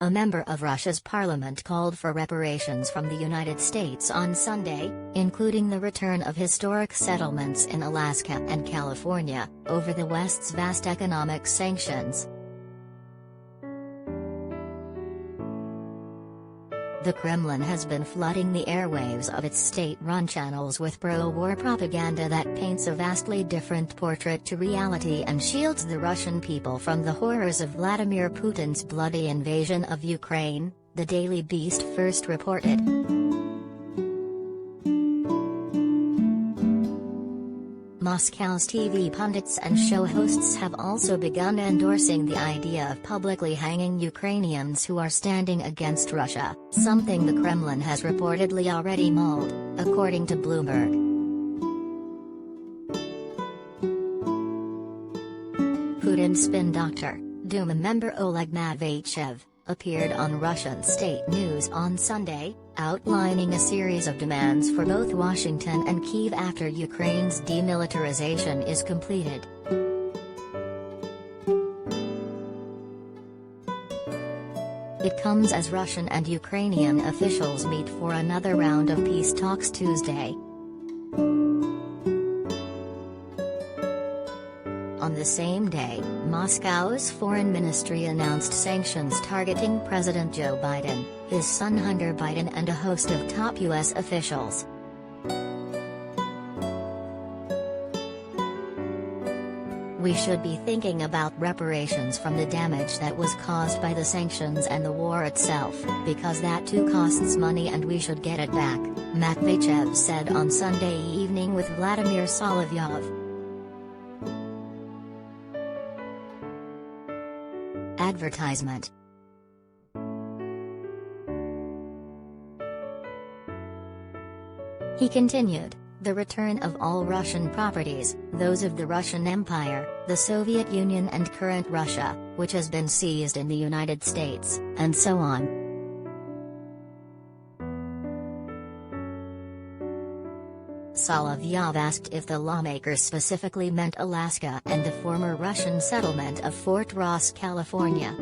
A member of Russia's parliament called for reparations from the United States on Sunday, including the return of historic settlements in Alaska and California, over the West's vast economic sanctions. The Kremlin has been flooding the airwaves of its state-run channels with pro-war propaganda that paints a vastly different portrait to reality and shields the Russian people from the horrors of Vladimir Putin's bloody invasion of Ukraine, the Daily Beast first reported. Moscow's TV pundits and show hosts have also begun endorsing the idea of publicly hanging Ukrainians who are standing against Russia, something the Kremlin has reportedly already mulled, according to Bloomberg. Putin's spin doctor, Duma member Oleg Matveyev, appeared on Russian state news on Sunday, outlining a series of demands for both Washington and Kyiv after Ukraine's demilitarization is completed. It comes as Russian and Ukrainian officials meet for another round of peace talks Tuesday. On the same day, Moscow's foreign ministry announced sanctions targeting President Joe Biden, his son Hunter Biden and a host of top U.S. officials. We should be thinking about reparations from the damage that was caused by the sanctions and the war itself, because that too costs money and we should get it back, Matveyev said on Sunday evening with Vladimir Solovyov. Advertisement. He continued, the return of all Russian properties, those of the Russian Empire, the Soviet Union and current Russia, which has been seized in the United States, and so on. Solovyov asked if the lawmakers specifically meant Alaska and the former Russian settlement of Fort Ross, California.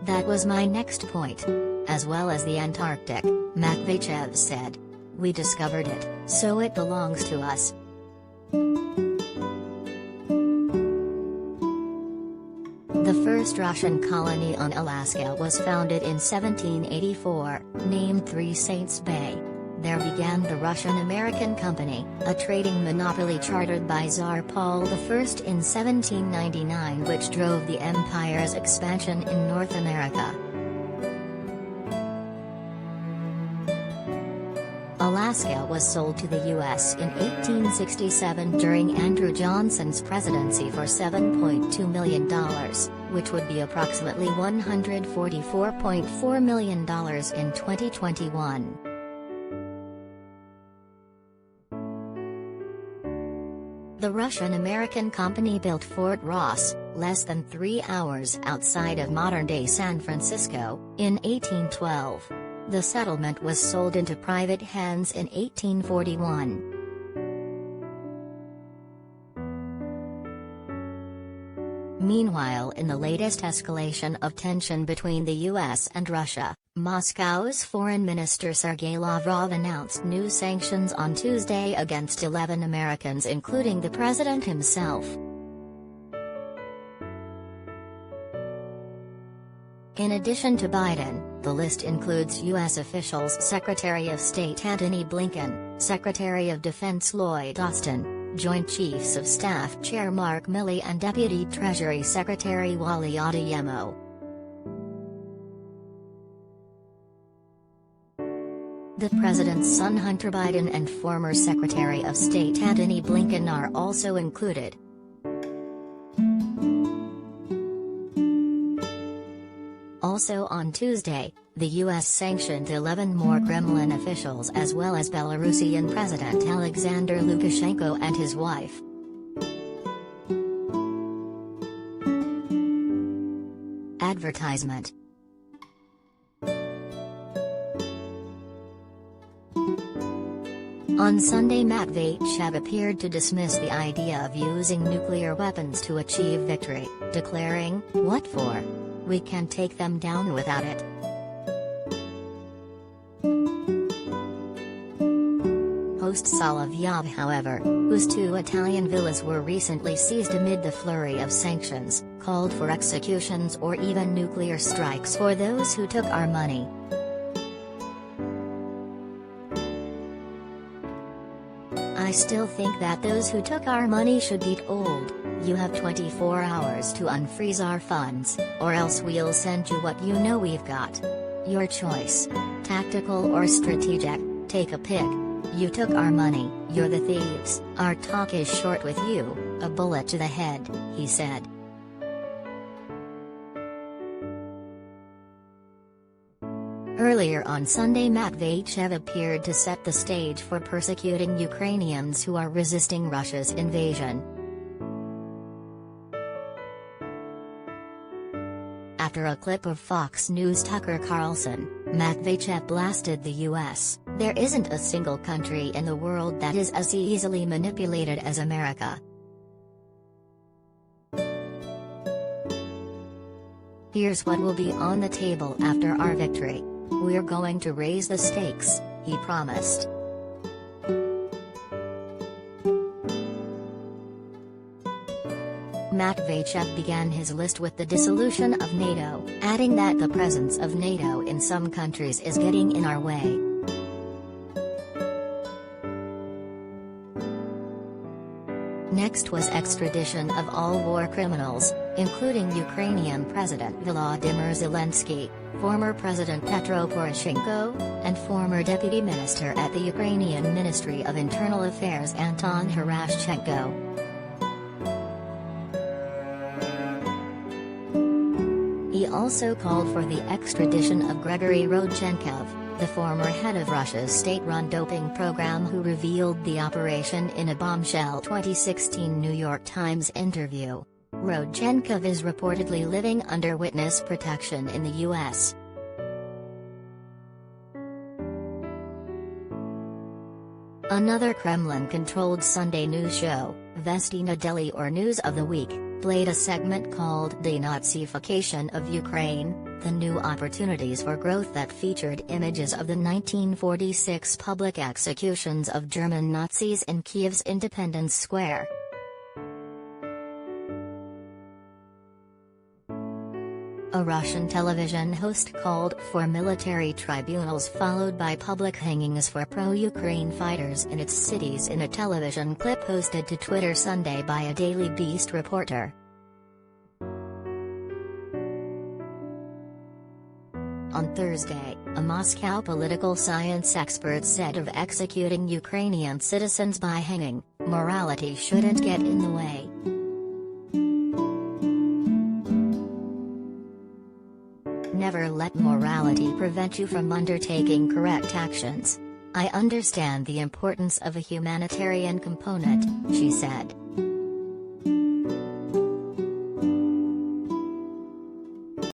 That was my next point. As well as the Antarctic, Matveyev said. We discovered it, so it belongs to us. The first Russian colony on Alaska was founded in 1784, named Three Saints Bay. There began the Russian-American Company, a trading monopoly chartered by Tsar Paul I in 1799 which drove the empire's expansion in North America. Alaska was sold to the U.S. in 1867 during Andrew Johnson's presidency for $7.2 million, which would be approximately $144.4 million in 2021. The Russian-American company built Fort Ross, less than 3 hours outside of modern-day San Francisco, in 1812. The settlement was sold into private hands in 1841. Meanwhile, in the latest escalation of tension between the U.S. and Russia, Moscow's Foreign Minister Sergei Lavrov announced new sanctions on Tuesday against 11 Americans including the president himself. In addition to Biden, the list includes U.S. officials Secretary of State Antony Blinken, Secretary of Defense Lloyd Austin, Joint Chiefs of Staff Chair Mark Milley and Deputy Treasury Secretary Wally Adeyemo. The president's son Hunter Biden and former Secretary of State Antony Blinken are also included. Also on Tuesday, the U.S. sanctioned 11 more Kremlin officials as well as Belarusian President Alexander Lukashenko and his wife. Advertisement. On Sunday, Medvedev appeared to dismiss the idea of using nuclear weapons to achieve victory, declaring, "What for? We can take them down without it." Host Solovyov, however, whose 2 Italian villas were recently seized amid the flurry of sanctions, called for executions or even nuclear strikes for those who took our money. "I still think that those who took our money should be told, you have 24 hours to unfreeze our funds, or else we'll send you what you know we've got. Your choice. Tactical or strategic, take a pick. You took our money, you're the thieves. Our talk is short with you, a bullet to the head," he said. Earlier on Sunday, Medvedev appeared to set the stage for persecuting Ukrainians who are resisting Russia's invasion. After a clip of Fox News' Tucker Carlson, Medvedev blasted the U.S., "There isn't a single country in the world that is as easily manipulated as America. Here's what will be on the table after our victory. We're going to raise the stakes," he promised. Medvedev began his list with the dissolution of NATO, adding that the presence of NATO in some countries is getting in our way. Next was extradition of all war criminals, including Ukrainian President Vladimir Zelensky, former President Petro Poroshenko, and former Deputy Minister at the Ukrainian Ministry of Internal Affairs Anton Herashchenko. He also called for the extradition of Grigory Rodchenkov, the former head of Russia's state-run doping program who revealed the operation in a bombshell 2016 New York Times interview. Rodchenkov is reportedly living under witness protection in the U.S. Another Kremlin-controlled Sunday news show, Vestina Daily or News of the Week, played a segment called Denazification of Ukraine, the New Opportunities for Growth that featured images of the 1946 public executions of German Nazis in Kiev's Independence Square. A Russian television host called for military tribunals followed by public hangings for pro-Ukraine fighters in its cities in a television clip posted to Twitter Sunday by a Daily Beast reporter. On Thursday, a Moscow political science expert said of executing Ukrainian citizens by hanging, morality shouldn't get in the way. Never let morality prevent you from undertaking correct actions. I understand the importance of a humanitarian component, she said.